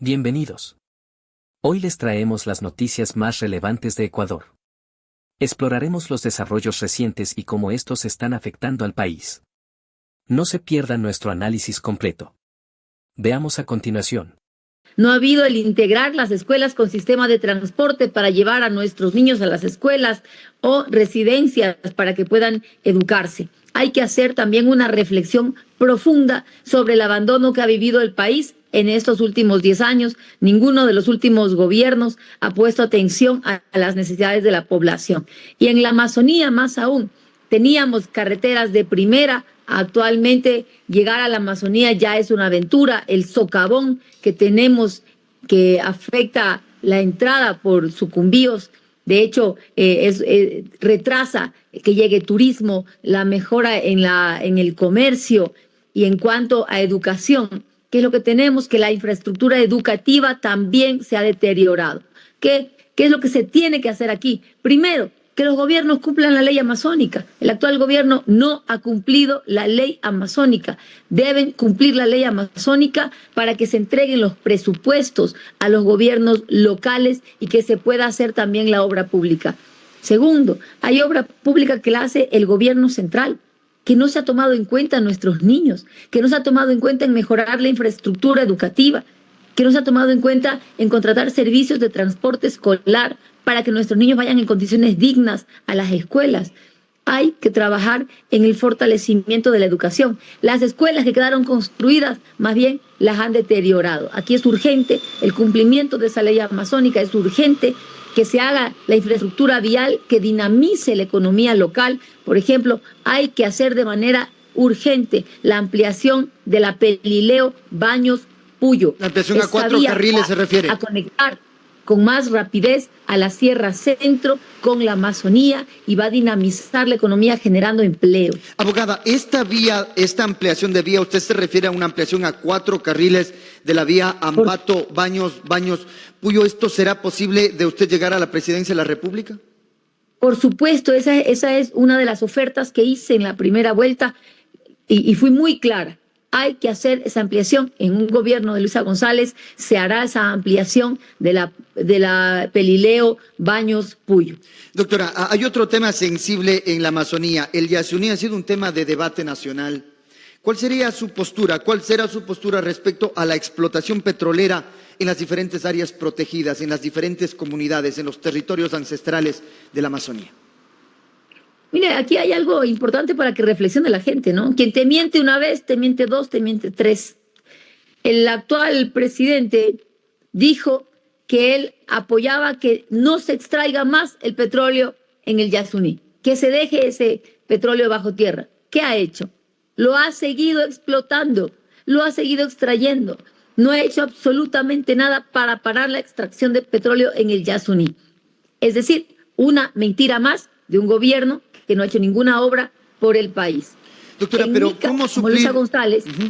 Bienvenidos. Hoy les traemos las noticias más relevantes de Ecuador. Exploraremos los desarrollos recientes y cómo estos están afectando al país. No se pierdan nuestro análisis completo. Veamos a continuación. No ha habido el integrar las escuelas con sistema de transporte para llevar a nuestros niños a las escuelas o residencias para que puedan educarse. Hay que hacer también una reflexión profunda sobre el abandono que ha vivido el país en estos últimos 10 años. Ninguno de los últimos gobiernos ha puesto atención a las necesidades de la población. Y en la Amazonía, más aún, teníamos carreteras de primera. Actualmente llegar a la Amazonía ya es una aventura. El socavón que tenemos que afecta la entrada por Sucumbíos, de hecho, retrasa que llegue turismo, la mejora en el comercio. Y en cuanto a educación, ¿qué es lo que tenemos? Que la infraestructura educativa también se ha deteriorado. ¿Qué es lo que se tiene que hacer aquí? Primero, que los gobiernos cumplan la ley amazónica. El actual gobierno no ha cumplido la ley amazónica. Deben cumplir la ley amazónica para que se entreguen los presupuestos a los gobiernos locales y que se pueda hacer también la obra pública. Segundo, hay obra pública que la hace el gobierno central, que no se ha tomado en cuenta a nuestros niños, que no se ha tomado en cuenta en mejorar la infraestructura educativa, que no se ha tomado en cuenta en contratar servicios de transporte escolar para que nuestros niños vayan en condiciones dignas a las escuelas. Hay que trabajar en el fortalecimiento de la educación. Las escuelas que quedaron construidas, más bien, las han deteriorado. Aquí es urgente el cumplimiento de esa ley amazónica, es urgente que se haga la infraestructura vial que dinamice la economía local. Por ejemplo, hay que hacer de manera urgente la ampliación de la Pelileo Baños Puyo. La ampliación a 4 carriles se refiere. A conectar con más rapidez a la Sierra Centro con la Amazonía y va a dinamizar la economía generando empleo. Abogada, esta ampliación de vía, ¿usted se refiere a una ampliación a 4 carriles de la vía Ambato, Baños, Puyo? ¿Esto será posible de usted llegar a la presidencia de la República? Por supuesto, esa es una de las ofertas que hice en la primera vuelta y fui muy clara. Hay que hacer esa ampliación. En un gobierno de Luisa González se hará esa ampliación de la Pelileo Baños Puyo. Doctora, hay otro tema sensible en la Amazonía. El Yasuní ha sido un tema de debate nacional. ¿Cuál sería su postura? ¿Cuál será su postura respecto a la explotación petrolera en las diferentes áreas protegidas, en las diferentes comunidades, en los territorios ancestrales de la Amazonía? Mire, aquí hay algo importante para que reflexione la gente, ¿no? Quien te miente una vez, te miente dos, te miente tres. El actual presidente dijo que él apoyaba que no se extraiga más el petróleo en el Yasuní, que se deje ese petróleo bajo tierra. ¿Qué ha hecho? Lo ha seguido explotando, lo ha seguido extrayendo. No ha hecho absolutamente nada para parar la extracción de petróleo en el Yasuní. Es decir, una mentira más de un gobierno que no ha hecho ninguna obra por el país. Doctora, pero ¿cómo suplir?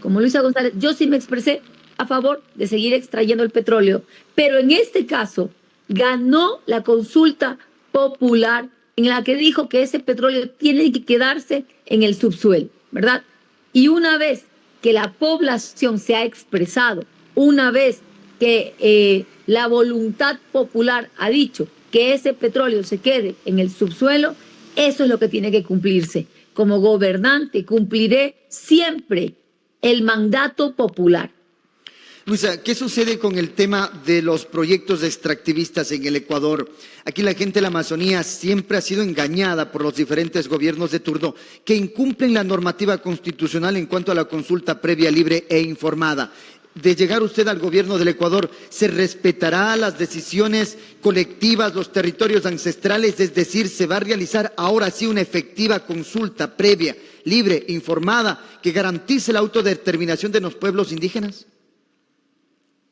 Como Luisa González, yo sí me expresé a favor de seguir extrayendo el petróleo, pero en este caso ganó la consulta popular en la que dijo que ese petróleo tiene que quedarse en el subsuelo, ¿verdad? Y una vez que la población se ha expresado, una vez que la voluntad popular ha dicho que ese petróleo se quede en el subsuelo, eso es lo que tiene que cumplirse. Como gobernante cumpliré siempre el mandato popular. Luisa, ¿qué sucede con el tema de los proyectos extractivistas en el Ecuador? Aquí la gente de la Amazonía siempre ha sido engañada por los diferentes gobiernos de turno que incumplen la normativa constitucional en cuanto a la consulta previa, libre e informada. De llegar usted al gobierno del Ecuador, ¿se respetará las decisiones colectivas, los territorios ancestrales? Es decir, ¿se va a realizar ahora sí una efectiva consulta previa, libre, informada, que garantice la autodeterminación de los pueblos indígenas?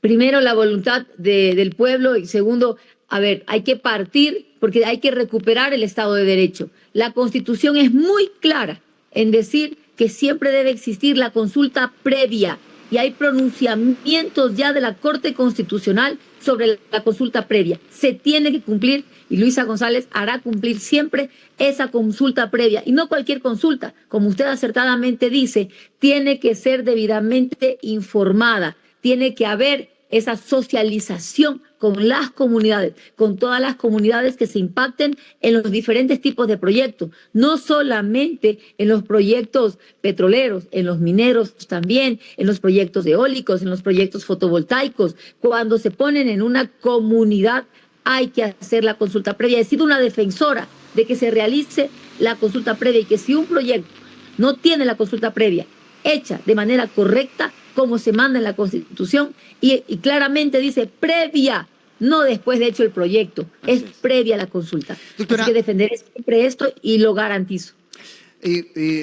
Primero, la voluntad del pueblo y segundo, hay que partir porque hay que recuperar el Estado de Derecho. La Constitución es muy clara en decir que siempre debe existir la consulta previa. Y hay pronunciamientos ya de la Corte Constitucional sobre la consulta previa. Se tiene que cumplir y Luisa González hará cumplir siempre esa consulta previa. Y no cualquier consulta, como usted acertadamente dice, tiene que ser debidamente informada. Tiene que haber esa socialización con las comunidades, con todas las comunidades que se impacten en los diferentes tipos de proyectos, no solamente en los proyectos petroleros, en los mineros también, en los proyectos eólicos, en los proyectos fotovoltaicos. Cuando se ponen en una comunidad hay que hacer la consulta previa. He sido una defensora de que se realice la consulta previa y que si un proyecto no tiene la consulta previa hecha de manera correcta, como se manda en la Constitución, y claramente dice previa, no después de hecho el proyecto, es previa la consulta. Doctora, hay que defender siempre esto y lo garantizo.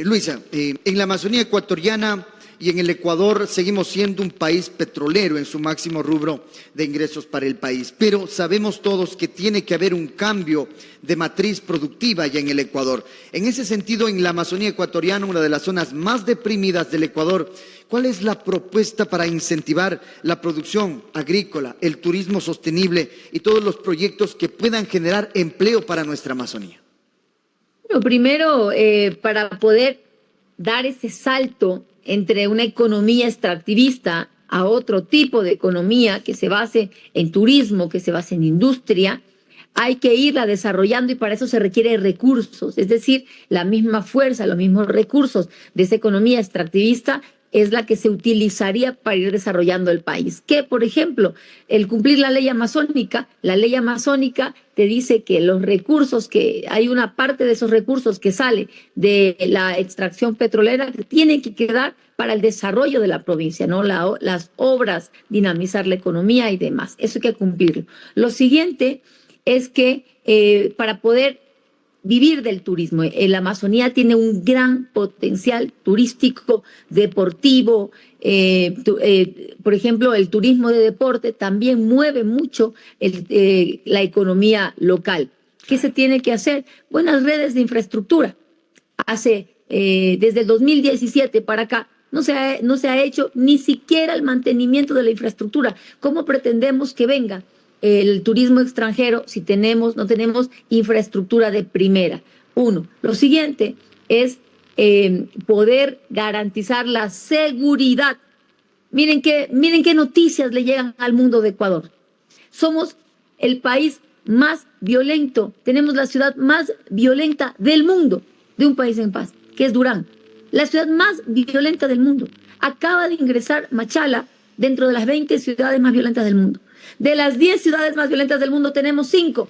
Luisa, en la Amazonía ecuatoriana y en el Ecuador seguimos siendo un país petrolero en su máximo rubro de ingresos para el país, pero sabemos todos que tiene que haber un cambio de matriz productiva ya en el Ecuador. En ese sentido, en la Amazonía ecuatoriana, una de las zonas más deprimidas del Ecuador, ¿cuál es la propuesta para incentivar la producción agrícola, el turismo sostenible y todos los proyectos que puedan generar empleo para nuestra Amazonía? Lo primero, para poder dar ese salto entre una economía extractivista a otro tipo de economía que se base en turismo, que se base en industria, hay que irla desarrollando y para eso se requieren recursos, es decir, la misma fuerza, los mismos recursos de esa economía extractivista es la que se utilizaría para ir desarrollando el país. Que, por ejemplo, el cumplir la ley amazónica te dice que los recursos, que hay una parte de esos recursos que sale de la extracción petrolera que tienen que quedar para el desarrollo de la provincia, ¿no? Las obras, dinamizar la economía y demás. Eso hay que cumplirlo. Lo siguiente es que para poder vivir del turismo. La Amazonía tiene un gran potencial turístico, deportivo. Por ejemplo, el turismo de deporte también mueve mucho la economía local. ¿Qué se tiene que hacer? Buenas redes de infraestructura. Desde el 2017 para acá no se ha hecho ni siquiera el mantenimiento de la infraestructura. ¿Cómo pretendemos que venga el turismo extranjero si no tenemos infraestructura de primera? Uno. Lo siguiente es poder garantizar la seguridad. Miren qué noticias le llegan al mundo de Ecuador. Somos el país más violento, tenemos la ciudad más violenta del mundo, de un país en paz, que es Durán. La ciudad más violenta del mundo. Acaba de ingresar Machala dentro de las 20 ciudades más violentas del mundo. De las 10 ciudades más violentas del mundo tenemos 5.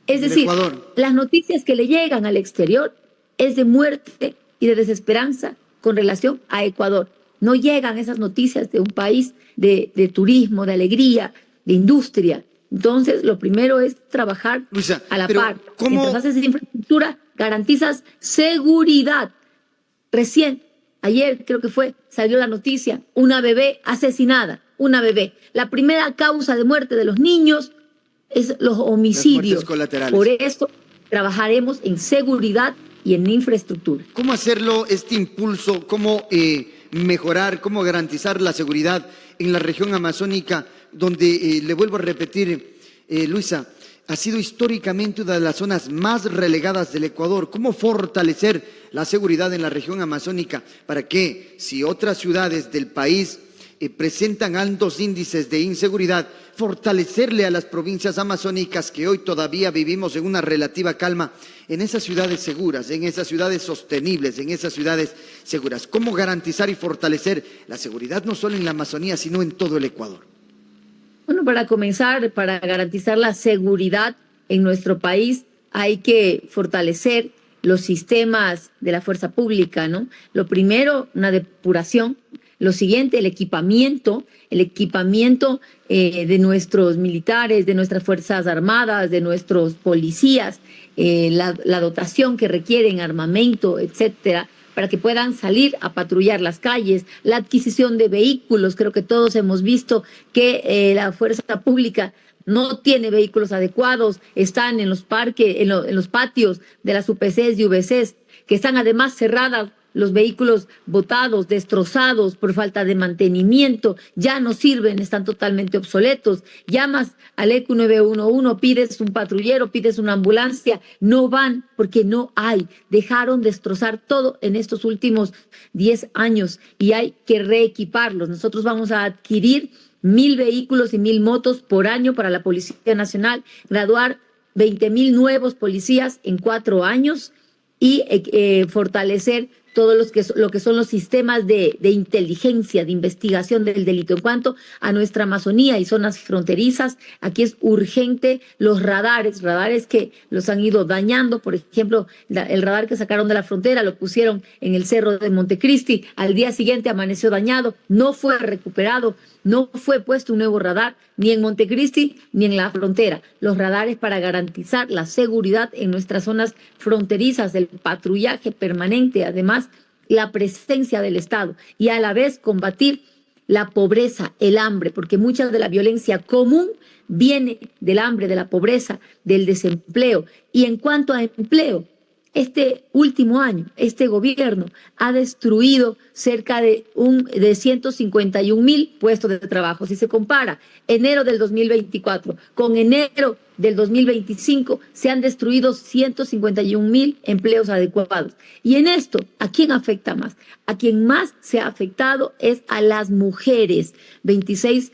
Es decir, Ecuador, las noticias que le llegan al exterior es de muerte y de desesperanza con relación a Ecuador. No llegan esas noticias de un país de turismo, de alegría, de industria. Entonces, lo primero es trabajar, Luisa, a la par. Mientras haces infraestructura, garantizas seguridad. Ayer creo que salió la noticia, una bebé asesinada. Una bebé. La primera causa de muerte de los niños es los homicidios. Por eso trabajaremos en seguridad y en infraestructura. ¿Cómo hacerlo, este impulso? ¿Cómo mejorar, cómo garantizar la seguridad en la región amazónica, donde, le vuelvo a repetir, Luisa, ha sido históricamente una de las zonas más relegadas del Ecuador? ¿Cómo fortalecer la seguridad en la región amazónica para que, si otras ciudades del país presentan altos índices de inseguridad, fortalecerle a las provincias amazónicas que hoy todavía vivimos en una relativa calma, en esas ciudades seguras, en esas ciudades sostenibles, en esas ciudades seguras? ¿Cómo garantizar y fortalecer la seguridad no solo en la Amazonía, sino en todo el Ecuador? Bueno, para comenzar, para garantizar la seguridad en nuestro país, hay que fortalecer los sistemas de la fuerza pública, ¿no? Lo primero, una depuración. Lo siguiente, el equipamiento de nuestros militares, de nuestras Fuerzas Armadas, de nuestros policías, la dotación que requieren, armamento, etcétera, para que puedan salir a patrullar las calles, la adquisición de vehículos. Creo que todos hemos visto que la fuerza pública no tiene vehículos adecuados, están en los parques, en los patios de las UPCs y VCs, que están además cerradas, los vehículos botados, destrozados por falta de mantenimiento, ya no sirven, están totalmente obsoletos. Llamas al ECU 911, pides un patrullero, pides una ambulancia, no van porque no hay. Dejaron destrozar todo en estos últimos 10 años y hay que reequiparlos. Nosotros vamos a adquirir 1.000 vehículos y 1.000 motos por año para la Policía Nacional, graduar 20.000 nuevos policías en 4 años y fortalecer lo que son los sistemas de inteligencia, de investigación del delito. En cuanto a nuestra Amazonía y zonas fronterizas, aquí es urgente los radares que los han ido dañando. Por ejemplo, el radar que sacaron de la frontera lo pusieron en el cerro de Montecristi, al día siguiente amaneció dañado, no fue recuperado, no fue puesto un nuevo radar ni en Montecristi ni en la frontera. Los radares para garantizar la seguridad en nuestras zonas fronterizas, el patrullaje permanente, además la presencia del Estado y a la vez combatir la pobreza, el hambre, porque mucha de la violencia común viene del hambre, de la pobreza, del desempleo. Y en cuanto a empleo, este último año, este gobierno ha destruido cerca de 151.000 puestos de trabajo. Si se compara enero del 2024 con enero del 2025, se han destruido 151.000 empleos adecuados. Y en esto, ¿a quién afecta más? A quien más se ha afectado es a las mujeres. 26%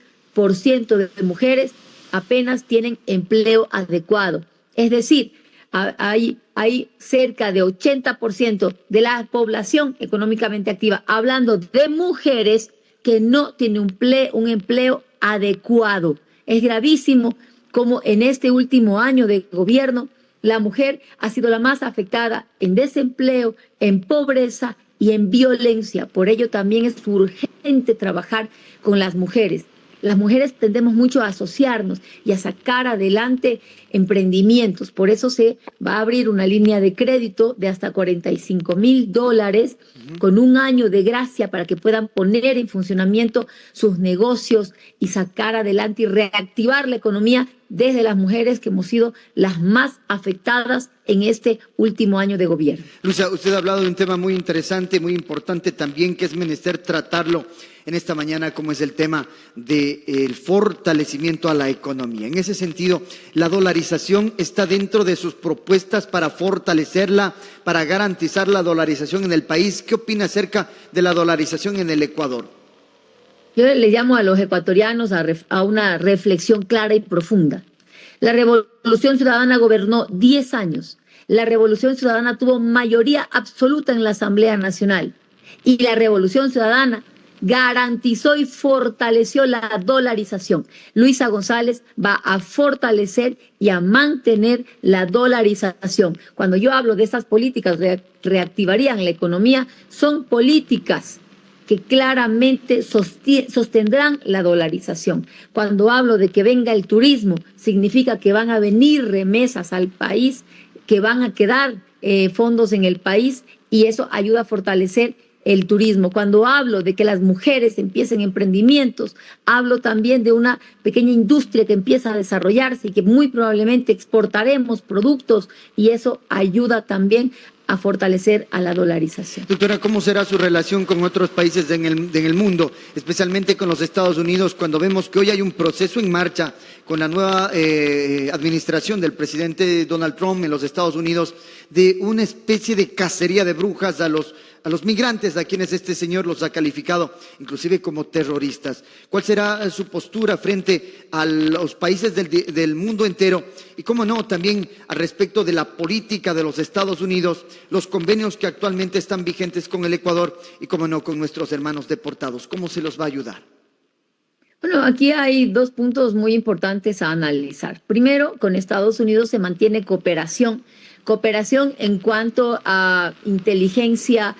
de mujeres apenas tienen empleo adecuado. Es decir, hay cerca de 80% de la población económicamente activa, hablando de mujeres, que no tiene un empleo adecuado. Es gravísimo como en este último año de gobierno la mujer ha sido la más afectada en desempleo, en pobreza y en violencia. Por ello también es urgente trabajar con las mujeres. Las mujeres tendemos mucho a asociarnos y a sacar adelante emprendimientos. Por eso se va a abrir una línea de crédito de hasta $45.000 con 1 año de gracia para que puedan poner en funcionamiento sus negocios y sacar adelante y reactivar la economía desde las mujeres que hemos sido las más afectadas en este último año de gobierno. Luisa, usted ha hablado de un tema muy interesante, muy importante también, que es menester tratarlo en esta mañana, como es el tema del fortalecimiento a la economía. En ese sentido, la dolarización está dentro de sus propuestas para fortalecerla, para garantizar la dolarización en el país. ¿Qué opina acerca de la dolarización en el Ecuador? Yo le llamo a los ecuatorianos a una reflexión clara y profunda. La Revolución Ciudadana gobernó 10 años. La Revolución Ciudadana tuvo mayoría absoluta en la Asamblea Nacional. Y la Revolución Ciudadana garantizó y fortaleció la dolarización. Luisa González va a fortalecer y a mantener la dolarización. Cuando yo hablo de estas políticas reactivarían la economía, son políticas que claramente sostendrán la dolarización. Cuando hablo de que venga el turismo, significa que van a venir remesas al país, que van a quedar fondos en el país, y eso ayuda a fortalecer el turismo. Cuando hablo de que las mujeres empiecen emprendimientos, hablo también de una pequeña industria que empieza a desarrollarse y que muy probablemente exportaremos productos, y eso ayuda también a fortalecer a la dolarización. Doctora, ¿cómo será su relación con otros países en el mundo, especialmente con los Estados Unidos, cuando vemos que hoy hay un proceso en marcha con la nueva administración del presidente Donald Trump en los Estados Unidos, de una especie de cacería de brujas a los migrantes, a quienes este señor los ha calificado inclusive como terroristas? ¿Cuál será su postura frente a los países del mundo entero? Y cómo no, también al respecto de la política de los Estados Unidos, los convenios que actualmente están vigentes con el Ecuador y cómo no con nuestros hermanos deportados. ¿Cómo se los va a ayudar? Bueno, aquí hay 2 puntos muy importantes a analizar. Primero, con Estados Unidos se mantiene cooperación en cuanto a inteligencia,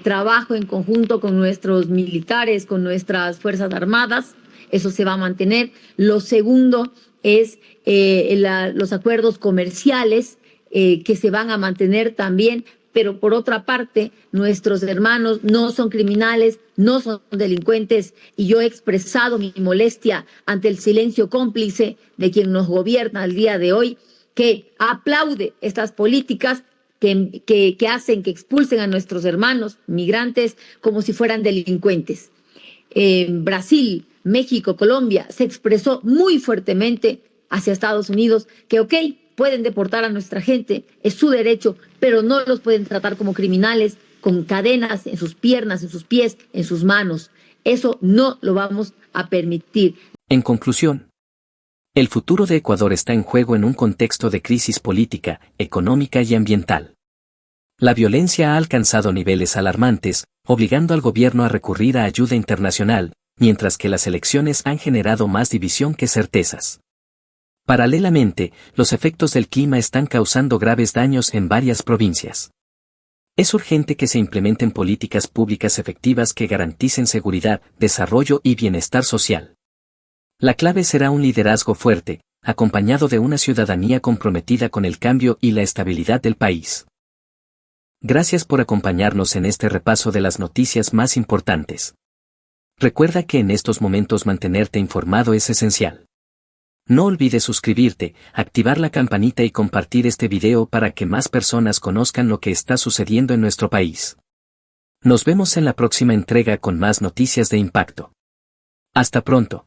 trabajo en conjunto con nuestros militares, con nuestras Fuerzas Armadas. Eso se va a mantener. Lo segundo es los acuerdos comerciales que se van a mantener también, pero por otra parte, nuestros hermanos no son criminales, no son delincuentes, y yo he expresado mi molestia ante el silencio cómplice de quien nos gobierna al día de hoy, que aplaude estas políticas que hacen que expulsen a nuestros hermanos migrantes como si fueran delincuentes. Brasil, México, Colombia se expresó muy fuertemente hacia Estados Unidos que, pueden deportar a nuestra gente, es su derecho, pero no los pueden tratar como criminales con cadenas en sus piernas, en sus pies, en sus manos. Eso no lo vamos a permitir. En conclusión, el futuro de Ecuador está en juego en un contexto de crisis política, económica y ambiental. La violencia ha alcanzado niveles alarmantes, obligando al gobierno a recurrir a ayuda internacional, mientras que las elecciones han generado más división que certezas. Paralelamente, los efectos del clima están causando graves daños en varias provincias. Es urgente que se implementen políticas públicas efectivas que garanticen seguridad, desarrollo y bienestar social. La clave será un liderazgo fuerte, acompañado de una ciudadanía comprometida con el cambio y la estabilidad del país. Gracias por acompañarnos en este repaso de las noticias más importantes. Recuerda que en estos momentos mantenerte informado es esencial. No olvides suscribirte, activar la campanita y compartir este video para que más personas conozcan lo que está sucediendo en nuestro país. Nos vemos en la próxima entrega con más noticias de impacto. Hasta pronto.